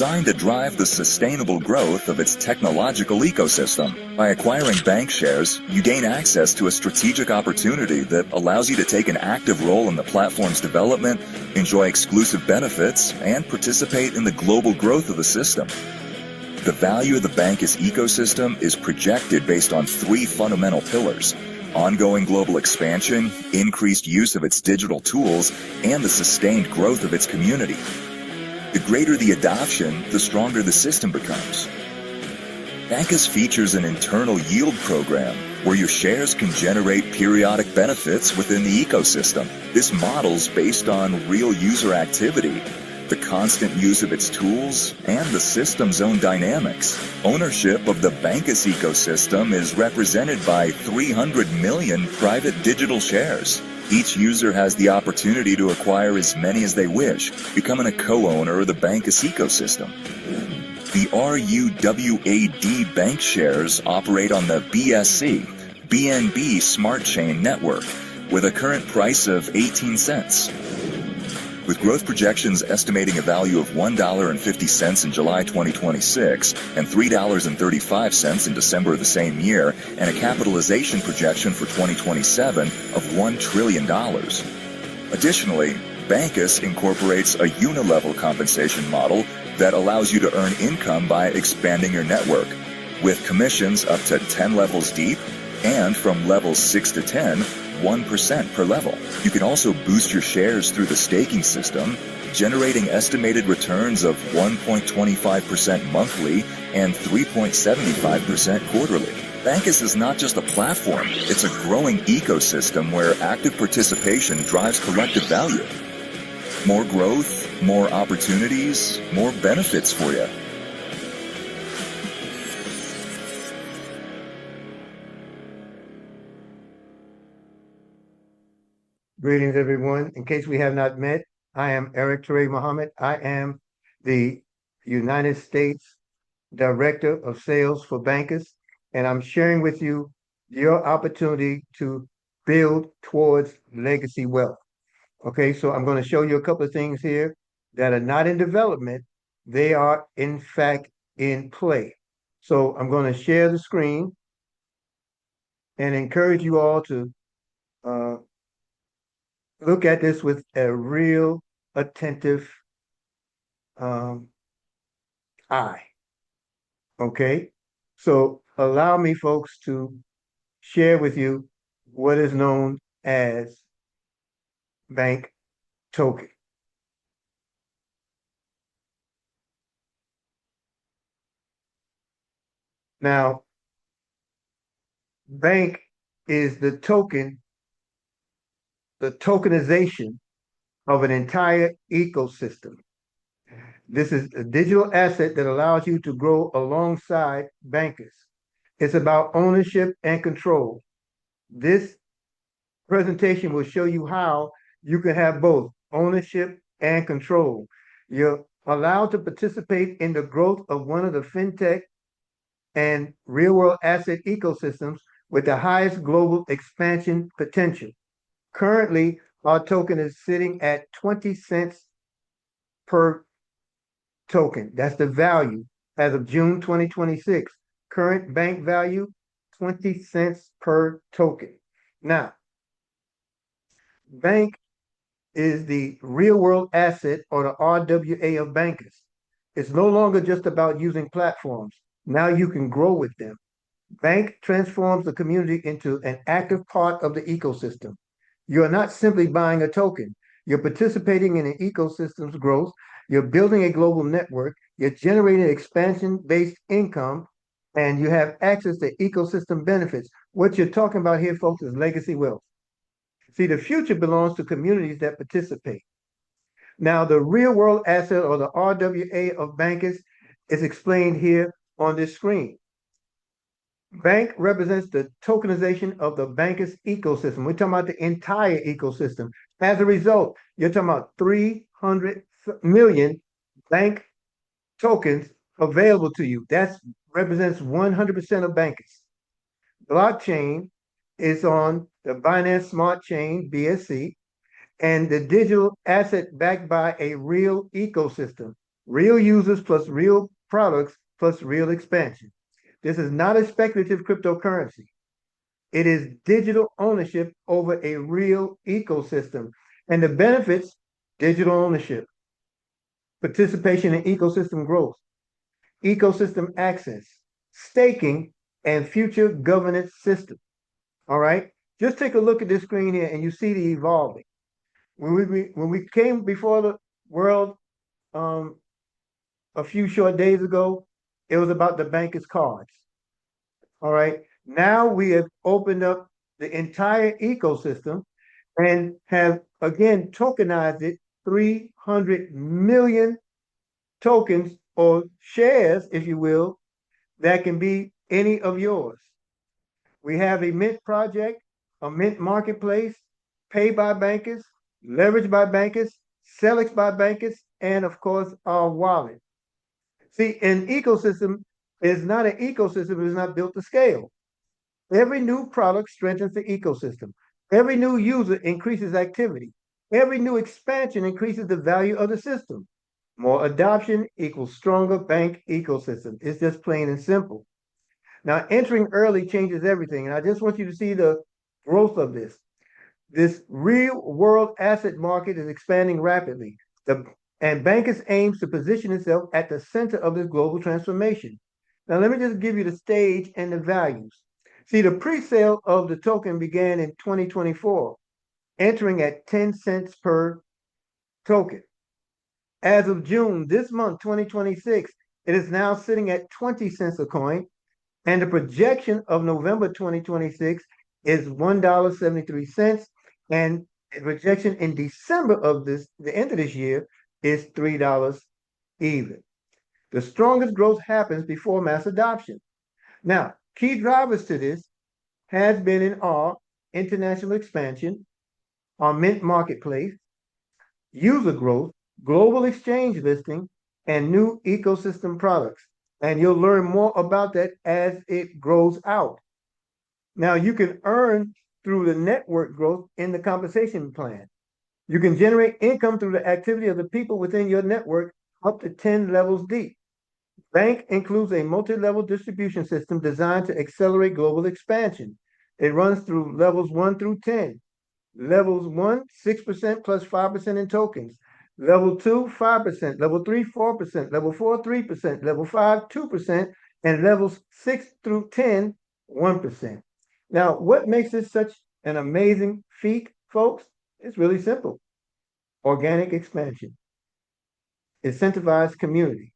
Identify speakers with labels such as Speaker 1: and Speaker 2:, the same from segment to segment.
Speaker 1: designed to drive the sustainable growth of its technological ecosystem. By acquiring bank shares, you gain access to a strategic opportunity that allows you to take an active role in the platform's development, enjoy exclusive benefits, and participate in the global growth of the system. The value of the Bankus ecosystem is projected based on three fundamental pillars: ongoing global expansion, increased use of its digital tools, and the sustained growth of its community. The greater the adoption, the stronger the system becomes. Bankus features an internal yield program where your shares can generate periodic benefits within the ecosystem. This model's based on real user activity, the constant use of its tools, and the system's own dynamics. Ownership of the Bankus ecosystem is represented by 300 million private digital shares. Each user has the opportunity to acquire as many as they wish, becoming a co-owner of the Bankus ecosystem. The RUWAD bank shares operate on the BNB Smart Chain network with a current price of 18 cents. With growth projections estimating a value of $1.50 in July 2026 and $3.35 in December of the same year, and a capitalization projection for 2027 of $1 trillion. Additionally, Bankus incorporates a unilevel compensation model that allows you to earn income by expanding your network, with commissions up to 10 levels deep and from levels 6 to 10, 1% per level. You can also boost your shares through the staking system, generating estimated returns of 1.25% monthly and 3.75% quarterly. Bankus is not just a platform, it's a growing ecosystem where active participation drives collective value. More growth, more opportunities, more benefits for you.
Speaker 2: Greetings, everyone. In case we have not met, I am Eric Ture Muhammad. I am the United States Director of Sales for Bankus, and I'm sharing with you your opportunity to build towards legacy wealth. Okay, so I'm going to show you a couple of things here that are not in development. They are, in fact, in play. So I'm going to share the screen and encourage you all to look at this with a real attentive eye. Okay, so allow me, folks, to share with you what is known as Banc Token. Now, Banc is the tokenization of an entire ecosystem. This is a digital asset that allows you to grow alongside bankers. It's about ownership and control. This presentation will show you how you can have both ownership and control. You're allowed to participate in the growth of one of the fintech and real-world asset ecosystems with the highest global expansion potential. Currently, our token is sitting at 20 cents per token. That's the value as of June 2026. Current bank value, 20 cents per token. Now, Banc is the real world asset, or the RWA, of bankers. It's no longer just about using platforms. Now you can grow with them. Banc transforms the community into an active part of the ecosystem. You are not simply buying a token. You're participating in an ecosystem's growth. You're building a global network. You're generating expansion-based income, and you have access to ecosystem benefits. What you're talking about here, folks, is legacy wealth. See, the future belongs to communities that participate. Now, the real world asset, or the RWA, of Bankus is explained here on this screen. Banc represents the tokenization of the Bankus ecosystem. We're talking about the entire ecosystem. As a result, you're talking about 300 million Banc tokens available to you. That represents 100% of Bankus. Blockchain is on the Binance Smart Chain, BSC, and the digital asset backed by a real ecosystem. real users plus real products plus real expansion. This is not a speculative cryptocurrency. It is digital ownership over a real ecosystem. And the benefits, digital ownership, participation in ecosystem growth, ecosystem access, staking, and future governance system. All right. Just take a look at this screen here and you see the evolving. When we came before the world um, a few short days ago, it was about the Bankus cards. All right. Now we have opened up the entire ecosystem and have again tokenized it 300 million tokens or shares, if you will, that can be any of yours. We have a mint project, a mint marketplace, pay by bankers, leverage by bankers, Select by bankers, and of course our wallet. See, an ecosystem is not an ecosystem, it is not built to scale. Every new product strengthens the ecosystem. Every new user increases activity. Every new expansion increases the value of the system. More adoption equals stronger bank ecosystem. It's just plain and simple. Now, entering early changes everything. And I just want you to see the growth of this. This real world asset market is expanding rapidly. And Bankers aims to position itself at the center of this global transformation. Now, let me just give you the stage and the values. See, the pre-sale of the token began in 2024, entering at 10 cents per token. As of June this month, 2026, it is now sitting at 20 cents a coin, and the projection of November 2026 is $1.73, and the projection in December of the end of this year, is $3 even. The strongest growth happens before mass adoption. Now, key drivers to this has been in our international expansion, our mint marketplace, user growth, global exchange listing, and new ecosystem products. And you'll learn more about that as it grows out. Now, you can earn through the network growth in the compensation plan. You can generate income through the activity of the people within your network up to 10 levels deep. Bank includes a multi-level distribution system designed to accelerate global expansion. It runs through levels 1 through 10. Levels 1, 6% plus 5% in tokens. Level 2, 5%. Level 3, 4%. Level 4, 3%. Level 5, 2%. And levels 6 through 10, 1%. Now, what makes this such an amazing feat, folks? It's really simple. Organic expansion, incentivized community,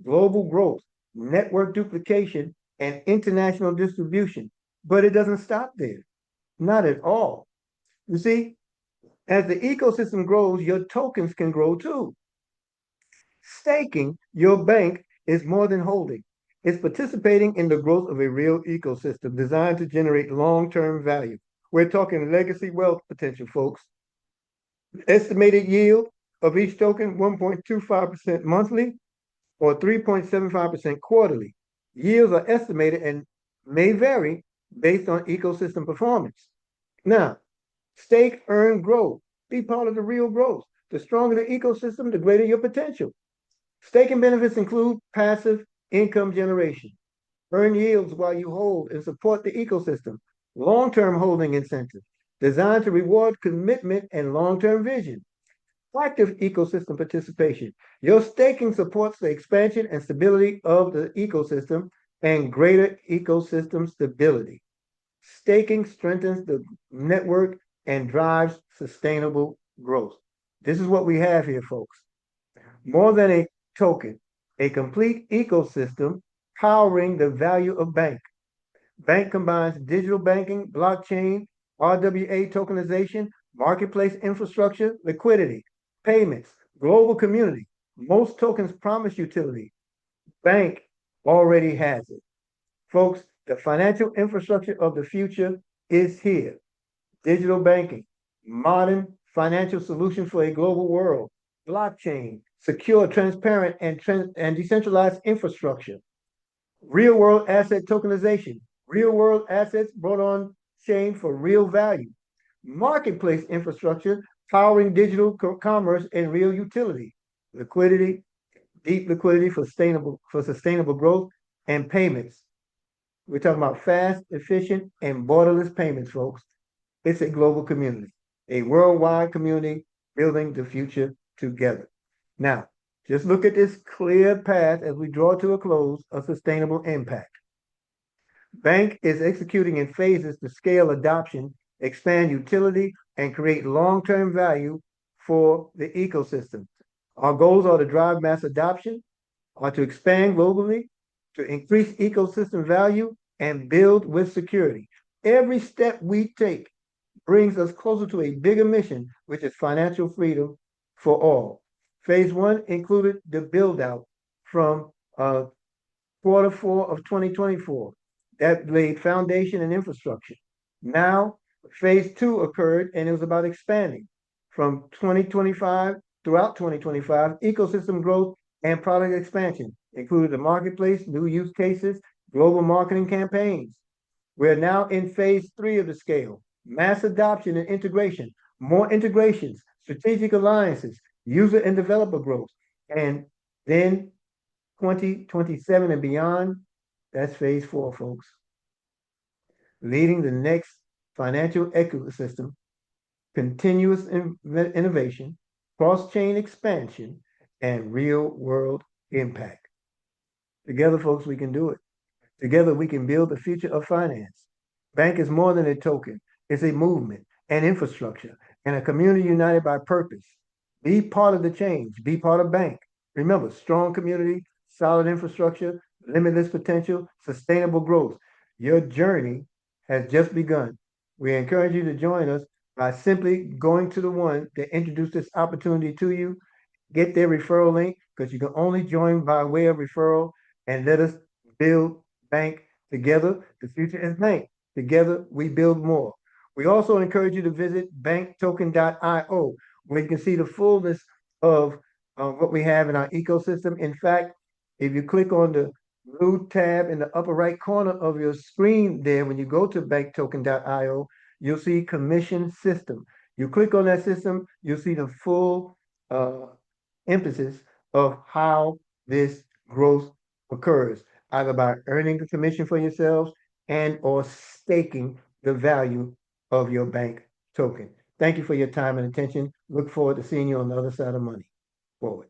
Speaker 2: global growth, network duplication, and international distribution. But it doesn't stop there. Not at all. You see, as the ecosystem grows, your tokens can grow too. Staking your bank is more than holding. It's participating in the growth of a real ecosystem designed to generate long-term value. We're talking legacy wealth potential, folks. Estimated yield of each token, 1.25% monthly or 3.75% quarterly. Yields are estimated and may vary based on ecosystem performance. Now, stake, earn, grow. Be part of the real growth. The stronger the ecosystem, the greater your potential. Staking benefits include passive income generation. Earn yields while you hold and support the ecosystem. Long-term holding incentives designed to reward commitment and long-term vision. Active ecosystem participation. Your staking supports the expansion and stability of the ecosystem and greater ecosystem stability. Staking strengthens the network and drives sustainable growth. This is what we have here, folks. More than a token, a complete ecosystem powering the value of bank. Bank combines digital banking, blockchain, RWA tokenization, marketplace infrastructure, liquidity, payments, global community. Most tokens promise utility. Bank already has it. Folks, the financial infrastructure of the future is here. Digital banking, modern financial solution for a global world, blockchain, secure, transparent, and decentralized infrastructure, real world asset tokenization, real world assets brought on chain for real value, marketplace infrastructure powering digital commerce and real utility, liquidity, deep liquidity for sustainable growth, and payments. We're talking about fast, efficient, and borderless payments, folks. It's a global community, a worldwide community building the future together. Now, just look at this clear path as we draw to a close of sustainable impact. Bank is executing in phases to scale adoption, expand utility, and create long-term value for the ecosystem. Our goals are to drive mass adoption, are to expand globally, to increase ecosystem value, and build with security. Every step we take brings us closer to a bigger mission, which is financial freedom for all. Phase one included the build out from Q4 of 2024 that laid foundation and infrastructure. Now, phase two occurred and it was about expanding from 2025 throughout 2025, ecosystem growth and product expansion included the marketplace, new use cases, global marketing campaigns. We're now in phase three of the scale, mass adoption and integration, more integrations, strategic alliances, user and developer growth, and then 2027 and beyond, that's phase four, folks. Leading the next financial ecosystem, continuous innovation, cross-chain expansion, and real-world impact. Together, folks, we can do it. Together, we can build the future of finance. Bank is more than a token. It's a movement, an infrastructure, and a community united by purpose. Be part of the change. Be part of Bank. Remember, strong community, solid infrastructure, limitless potential, sustainable growth. Your journey has just begun. We encourage you to join us by simply going to the one that introduced this opportunity to you. Get their referral link because you can only join by way of referral and let us build Bank together. The future is Bank. Together, we build more. We also encourage you to visit banktoken.io, where you can see the fullness of what we have in our ecosystem. In fact, if you click on the blue tab in the upper right corner of your screen there, when you go to banktoken.io, you'll see commission system. You click on that system, you'll see the full emphasis of how this growth occurs, either by earning the commission for yourselves and or staking the value of your bank token. Thank you for your time and attention. Look forward to seeing you on the other side of money. Forward.